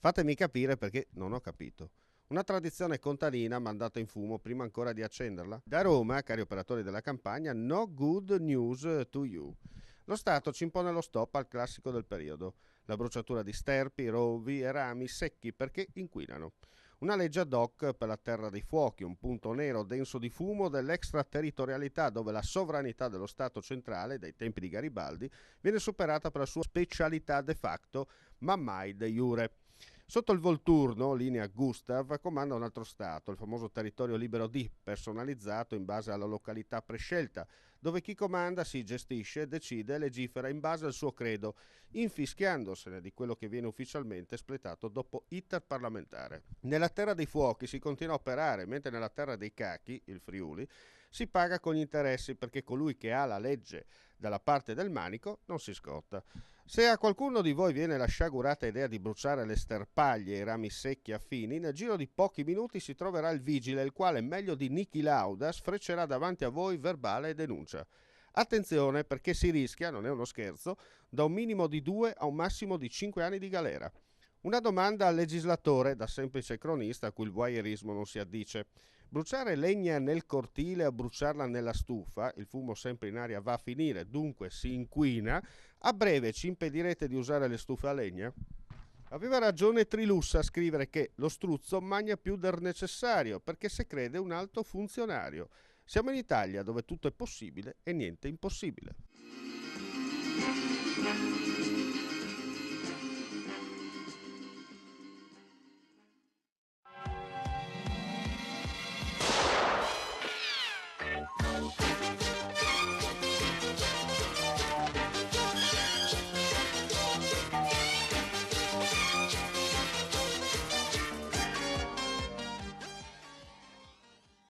Fatemi capire perché non ho capito. Una tradizione contadina mandata in fumo prima ancora di accenderla? Da Roma, cari operatori della campagna, no good news to you. Lo Stato ci impone lo stop al classico del periodo, la bruciatura di sterpi, rovi e rami secchi perché inquinano. Una legge ad hoc per la terra dei fuochi, un punto nero denso di fumo dell'extraterritorialità dove la sovranità dello Stato centrale, dai tempi di Garibaldi, viene superata per la sua specialità de facto, ma mai de jure. Sotto il Volturno, linea Gustav, comanda un altro Stato, il famoso territorio libero D, personalizzato in base alla località prescelta, dove chi comanda si gestisce, decide e legifera in base al suo credo, infischiandosene di quello che viene ufficialmente espletato dopo iter parlamentare. Nella terra dei fuochi si continua a operare, mentre nella terra dei cachi, il Friuli, si paga con gli interessi perché colui che ha la legge dalla parte del manico non si scotta. Se a qualcuno di voi viene la sciagurata idea di bruciare le sterpaglie e i rami secchi affini, nel giro di pochi minuti si troverà il vigile, il quale, meglio di Niki Lauda, sfreccerà davanti a voi verbale e denuncia. Attenzione perché si rischia, non è uno scherzo, da un minimo di 2 a un massimo di 5 anni di galera. Una domanda al legislatore, da semplice cronista a cui il voyeurismo non si addice. Bruciare legna nel cortile o bruciarla nella stufa, il fumo sempre in aria va a finire, dunque si inquina, a breve ci impedirete di usare le stufe a legna? Aveva ragione Trilussa a scrivere che lo struzzo magna più del necessario perché se crede un alto funzionario. Siamo in Italia dove tutto è possibile e niente impossibile.